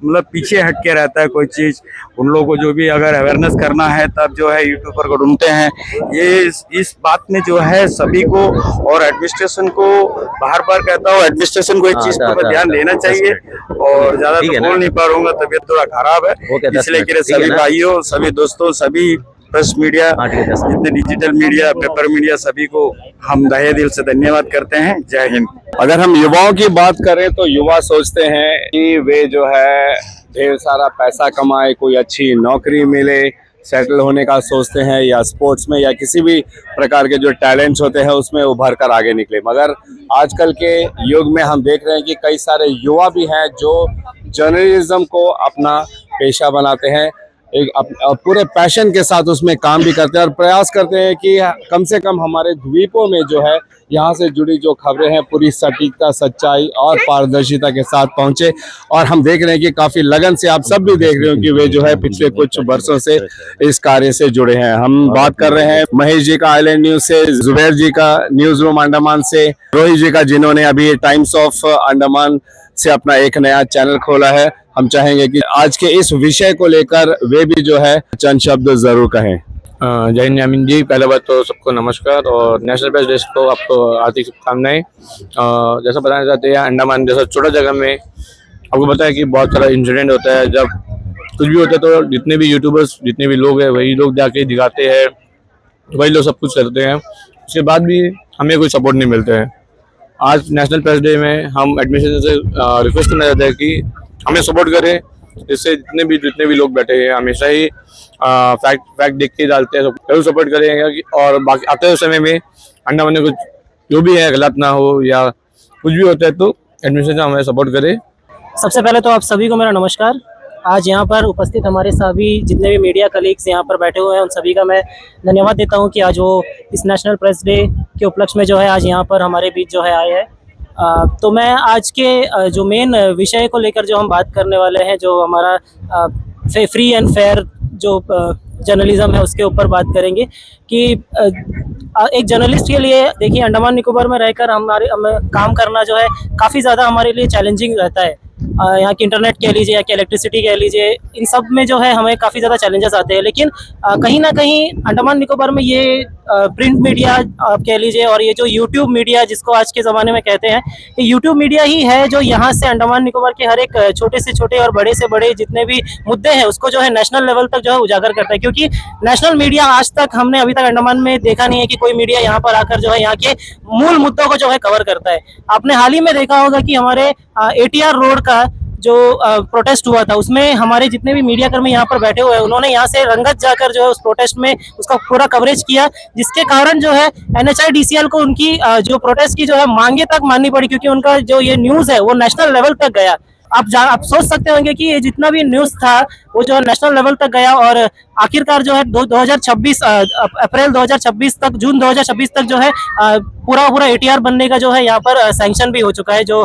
मतलब पीछे हट के रहता है। कोई चीज़ उन लोगों को जो भी अगर अवेयरनेस करना है तब जो है यूट्यूब पर को ढूंढते हैं। ये इस बात में जो है सभी को और एडमिनिस्ट्रेशन को बार बार कहता हूँ, एडमिनिस्ट्रेशन को इस चीज़ पर ध्यान देना चाहिए। और ज़्यादा तो बोल नहीं पाऊंगा, तबीयत थोड़ा खराब है, इसलिए कि सभी भाइयों, सभी दोस्तों, सभी प्रेस मीडिया, जितने डिजिटल मीडिया, पेपर मीडिया, सभी को हम तहे दिल से धन्यवाद करते हैं। जय हिंद। अगर हम युवाओं की बात करें तो युवा सोचते हैं कि वे जो है ढेर सारा पैसा कमाए, कोई अच्छी नौकरी मिले, सेटल होने का सोचते हैं, या स्पोर्ट्स में या किसी भी प्रकार के जो टैलेंट्स होते हैं उसमें उभर कर आगे निकले। मगर आजकल के युग में हम देख रहे हैं कि कई सारे युवा भी हैं जो जर्नलिज्म को अपना पेशा बनाते हैं, एक पूरे पैशन के साथ उसमें काम भी करते हैं और प्रयास करते हैं कि कम से कम हमारे द्वीपों में जो है यहाँ से जुड़ी जो खबरें हैं पूरी सटीकता, सच्चाई और पारदर्शिता के साथ पहुँचे। और हम देख रहे हैं कि काफ़ी लगन से, आप सब भी देख रहे हो कि वे जो है पिछले कुछ वर्षों से इस कार्य से जुड़े हैं। हम बात कर रहे हैं महेश जी का आइलैंड न्यूज़ से, जुबैर जी का न्यूज़ रूम अंडमान से, रोहित जी का जिन्होंने अभी टाइम्स ऑफ अंडमान से अपना एक नया चैनल खोला है। हम चाहेंगे कि आज के इस विषय को लेकर वे भी जो है चंद शब्द जरूर कहें। जय हिंद यामिन जी, पहले बात तो सबको नमस्कार और नेशनल प्रेस डे को आपको हार्दिक शुभकामनाएं। जैसा बताना चाहते हैं, अंडमान जैसा छोटा जगह में आपको पता है कि बहुत सारा इंसिडेंट होता है। जब कुछ भी होता है तो जितने भी यूट्यूबर्स, जितने भी लोग हैं, वही लोग जाके दिखाते हैं, वही लोग सब कुछ करते हैं, उसके बाद भी हमें कोई सपोर्ट नहीं मिलता है। आज नेशनल प्रेस डे में हम एडमिनिस्ट्रेशन से रिक्वेस्ट करना चाहते हैं कि हमें सपोर्ट करें, जिससे जितने भी लोग बैठे हैं हमेशा ही फैक्ट देख के डालते हैं, जरूर सपोर्ट करेंगे। और बाकी आते हुए समय में अंडमान में कुछ जो भी है गलत ना हो या कुछ भी होता है तो एडमिनिस्ट्रेशन हमें सपोर्ट करे। सबसे पहले तो आप सभी को मेरा नमस्कार। आज यहाँ पर उपस्थित हमारे सभी जितने भी मीडिया कलीग्स यहाँ पर बैठे हुए हैं, उन सभी का मैं धन्यवाद देता हूँ कि आज वो इस नेशनल प्रेस डे के उपलक्ष्य में जो है आज यहाँ पर हमारे बीच जो है आए हैं। तो मैं आज के जो मेन विषय को लेकर जो हम बात करने वाले हैं, जो हमारा फ्री एंड फेयर जो जर्नलिज्म है उसके ऊपर बात करेंगे कि एक जर्नलिस्ट के लिए देखिए अंडमान निकोबार में रहकर हमें काम करना जो है काफ़ी ज़्यादा हमारे लिए चैलेंजिंग रहता है। यहाँ की इंटरनेट कह लीजिए या कि इलेक्ट्रिसिटी कह लीजिए, इन सब में जो है हमें काफ़ी ज़्यादा चैलेंजेस आते हैं। लेकिन कहीं ना कहीं अंडमान निकोबार में ये प्रिंट मीडिया आप कह लीजिए और ये जो यूट्यूब मीडिया जिसको आज के ज़माने में कहते हैं, ये यूट्यूब मीडिया ही है जो यहाँ से अंडमान निकोबार के हर एक छोटे से छोटे और बड़े से बड़े जितने भी मुद्दे हैं उसको जो है नेशनल लेवल तक जो है उजागर करता है। क्योंकि नेशनल मीडिया आज तक हमने अभी तक अंडमान में देखा नहीं है कि कोई मीडिया यहाँ पर आकर जो है यहाँ के मूल मुद्दों को जो है कवर करता है। आपने हाल ही में देखा होगा कि हमारे ATR रोड का जो प्रोटेस्ट हुआ था उसमें हमारे जितने भी मीडिया कर्मी यहाँ पर बैठे हुए हैं उन्होंने यहाँ से रंगत जाकर जो है उस प्रोटेस्ट में उसका पूरा कवरेज किया, जिसके कारण जो है NHIDCL को उनकी जो प्रोटेस्ट की जो है मांगे तक माननी पड़ी, क्योंकि उनका जो ये न्यूज़ है वो नेशनल लेवल तक गया। आप सोच सकते होंगे कि ये जितना भी न्यूज़ था वो जो नेशनल लेवल तक गया और आखिरकार जो है 2026 अप्रैल 2026 तक, जून 2026 तक जो है पूरा ATR बनने का जो है यहाँ पर सैंक्शन भी हो चुका है, जो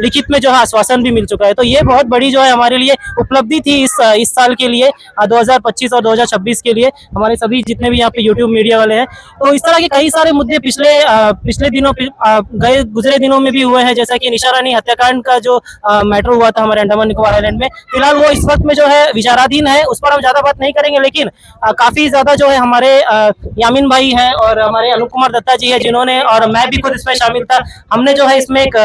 लिखित में जो है आश्वासन भी मिल चुका है। तो ये बहुत बड़ी जो है हमारे लिए उपलब्धि थी इस साल के लिए, 2025 और 2026 के लिए, हमारे सभी जितने भी यहाँ पे यूट्यूब मीडिया वाले हैं। तो इस तरह के कई सारे मुद्दे पिछले दिनों गुजरे दिनों में भी हुए हैं, जैसा कि निशा रानी हत्याकांड का जो मैटर हुआ था हमारे अंडमान निकोबार आइलैंड में। फिलहाल वो इस वक्त में जो है विचाराधीन है, उस पर हम ज्यादा बात नहीं करेंगे, लेकिन काफी ज्यादा जो है हमारे यामिन भाई हैं और हमारे अनूप कुमार दत्ता जी है, जिन्होंने, और मैं भी खुद इसमें शामिल था, हमने जो है इसमें एक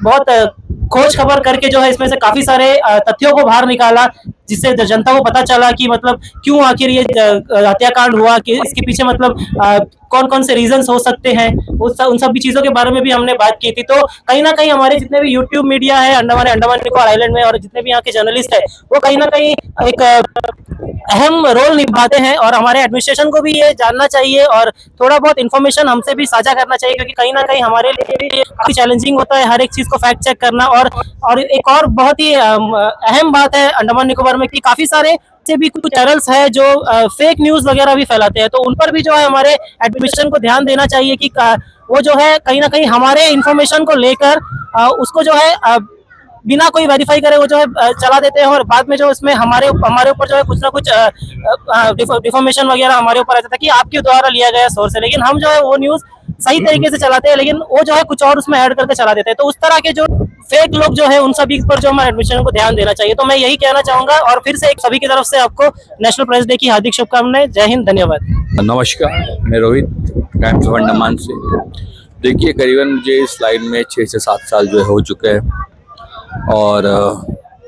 बहुत खोज खबर करके जो है इसमें से काफी सारे तथ्यों को बाहर निकाला, जिससे जनता को पता चला कि मतलब क्यों आखिर ये हत्याकांड हुआ, कि इसके पीछे मतलब कौन कौन से रीजंस हो सकते हैं, उन सब भी चीजों के बारे में भी हमने बात की थी। तो कहीं ना कहीं हमारे जितने भी यूट्यूब मीडिया है अंडमान निकोबार आइलैंड में, और जितने भी यहाँ के जर्नलिस्ट है, वो कहीं ना कहीं एक अहम रोल निभाते हैं, और हमारे एडमिनिस्ट्रेशन को भी ये जानना चाहिए और थोड़ा बहुत इन्फॉर्मेशन हमसे भी साझा करना चाहिए, क्योंकि कहीं ना कहीं हमारे लिए भी काफी चैलेंजिंग होता है हर एक चीज को फैक्ट चेक करना। और एक और बहुत ही अहम बात है अंडमान निकोबार में कि काफी सारे से भी कुछ चैनल्स है जो फेक न्यूज वगैरह भी फैलाते हैं, तो उन पर भी जो है हमारे एडमिनिस्ट्रेशन को ध्यान देना चाहिए कि वो जो है कहीं ना कहीं हमारे इन्फॉर्मेशन को लेकर उसको जो है बिना कोई वेरीफाई करे वो जो है चला देते हैं, और बाद में जो इसमें हमारे ऊपर जो है कुछ ना कुछ डिफॉर्मेशन वगैरह हमारे ऊपर आ जाता है कि आपके द्वारा लिया गया सोर्स है, लेकिन हम जो है वो न्यूज सही तरीके से चलाते हैं, लेकिन वो जो है कुछ और उसमें ऐड करके चला देते हैं। तो उस तरह के जो फेक लोग जो है उन सभी पर जो हमारे एडमिनिस्ट्रेशन को ध्यान देना चाहिए। तो मैं यही कहना चाहूंगा, और फिर से एक सभी की तरफ से आपको नेशनल प्रेस डे की हार्दिक शुभकामनाएं। जय हिंद, धन्यवाद। नमस्कार, मैं रोहित, टाइम्स ऑफ अंडमान से। देखिए, करीबन मुझे इस लाइन में 6 से 7 साल जो है हो चुके हैं, और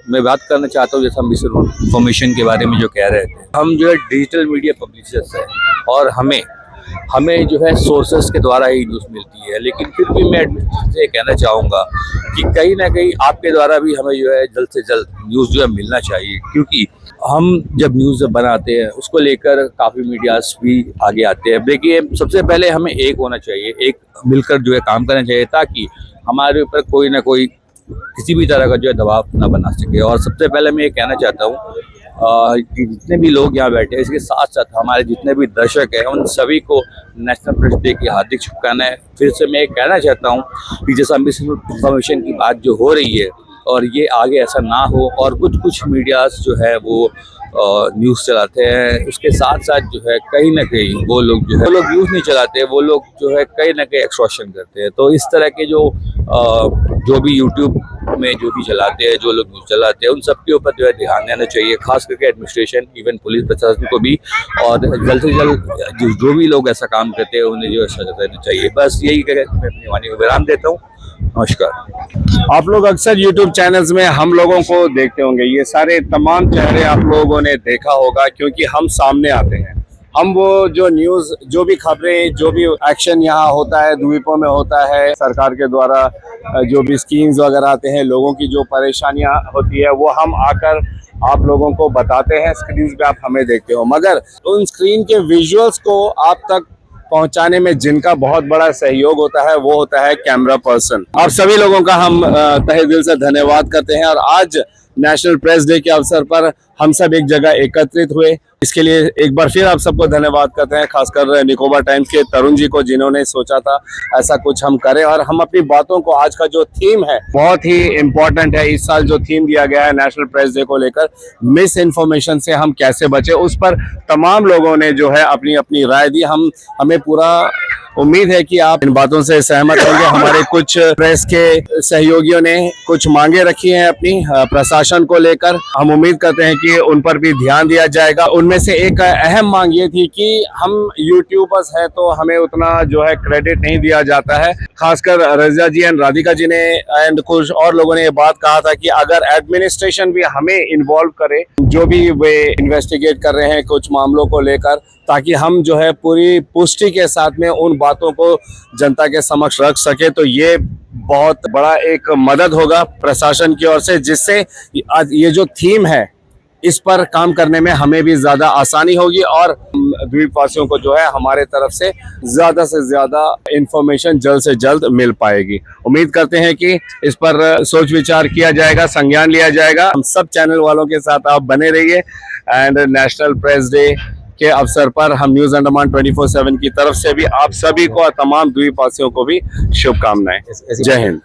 मैं बात करना चाहता हूँ, जैसा हम मिस इन्फॉर्मेशन के बारे में जो कह रहे थे, हम जो है डिजिटल मीडिया पब्लिशर्स हैं, और हमें जो है सोर्सेस के द्वारा ही न्यूज़ मिलती है, लेकिन फिर भी मैं एडमिनिस्ट्रेशन से कहना चाहूँगा कि कहीं ना कहीं आपके द्वारा भी हमें जो है जल्द से जल्द न्यूज़ जो है मिलना चाहिए, क्योंकि हम जब न्यूज़ बनाते हैं उसको लेकर काफ़ी मीडियाज भी आगे आते हैं। देखिए, सबसे पहले हमें एक होना चाहिए, एक मिलकर जो है काम करना चाहिए, ताकि हमारे ऊपर कोई ना कोई किसी भी तरह का जो है दबाव ना बना सके। और सबसे पहले मैं ये कहना चाहता हूँ कि जितने भी लोग यहाँ बैठे हैं, इसके साथ साथ हमारे जितने भी दर्शक हैं, उन सभी को नेशनल प्रेस डे की हार्दिक शुभकामनाएं। फिर से मैं ये कहना चाहता हूँ कि जैसा मिस इन्फॉर्मेशन की बात जो हो रही है, और ये आगे ऐसा ना हो, और कुछ मीडियाज जो है वो न्यूज़ चलाते हैं, उसके साथ साथ जो है कहीं ना कहीं वो लोग न्यूज़ नहीं चलाते, वो लोग जो है कहीं ना कहीं एक्सटॉर्शन करते हैं। तो इस तरह के जो भी यूट्यूब में जो भी चलाते हैं, जो लोग न्यूज़ चलाते हैं, उन सब के ऊपर जो है ध्यान देना चाहिए, खास करके एडमिनिस्ट्रेशन, इवन पुलिस प्रशासन को भी, और जल्द से जल्द जो भी लोग ऐसा काम करते हैं उन्हें जो है सजा देना चाहिए। बस यही कहकर मैं अपनी वाणी को विराम देता हूँ। नमस्कार। आप लोग अक्सर YouTube चैनल्स में हम लोगों को देखते होंगे, ये सारे तमाम चेहरे आप लोगों ने देखा होगा, क्योंकि हम सामने आते हैं। हम वो जो न्यूज़, जो भी खबरें, जो भी एक्शन यहाँ होता है, द्वीपों में होता है, सरकार के द्वारा जो भी स्कीम्स वगैरह आते हैं, लोगों की जो परेशानियाँ होती है, वो हम आकर आप लोगों को बताते हैं। स्क्रीन पे आप हमें देखते हो, मगर उन स्क्रीन के विजुअल्स को आप तक पहुंचाने में जिनका बहुत बड़ा सहयोग होता है, वो होता है कैमरा पर्सन। आप सभी लोगों का हम तहे दिल से धन्यवाद करते हैं। और आज नेशनल प्रेस डे के अवसर पर हम सब एक जगह एकत्रित हुए, इसके लिए एक बार फिर आप सबको धन्यवाद करते हैं, खासकर निकोबार टाइम्स के तरुण जी को, जिन्होंने सोचा था ऐसा कुछ हम करें। और हम अपनी बातों को, आज का जो थीम है बहुत ही इम्पोर्टेंट है, इस साल जो थीम दिया गया है नेशनल प्रेस डे को लेकर, मिस इन्फॉर्मेशन से हम कैसे बचे, उस पर तमाम लोगों ने जो है अपनी अपनी राय दी। हमें पूरा उम्मीद है कि आप इन बातों से सहमत होंगे। हमारे कुछ प्रेस के सहयोगियों ने कुछ मांगे रखी हैं अपनी प्रशासन को लेकर, हम उम्मीद करते हैं कि उन पर भी ध्यान दिया जाएगा। उनमें से एक अहम मांग ये थी कि हम यूट्यूबर्स हैं तो हमें उतना जो है क्रेडिट नहीं दिया जाता है। खासकर रजिया जी एंड राधिका जी ने एंड कुछ और लोगों ने ये बात कहा था कि अगर एडमिनिस्ट्रेशन भी हमें इन्वॉल्व करे, जो भी वे इन्वेस्टिगेट कर रहे हैं कुछ मामलों को लेकर, ताकि हम जो है पूरी पुष्टि के साथ में उन बातों को जनता के समक्ष रख सके, तो ये बहुत बड़ा एक मदद होगा प्रशासन की ओर से, जिससे ये जो थीम है इस पर काम करने में हमें भी ज्यादा आसानी होगी और द्वीपवासियों को जो है हमारे तरफ से ज्यादा इंफॉर्मेशन जल्द से जल्द मिल पाएगी। उम्मीद करते हैं कि इस पर सोच विचार किया जाएगा, संज्ञान लिया जाएगा। हम सब चैनल वालों के साथ आप बने रहिए एंड नेशनल प्रेस डे के अवसर पर हम न्यूज अंडमान 24/7 की तरफ से भी आप सभी को और तमाम द्वीपवासियों को भी शुभकामनाएं। जय हिंद।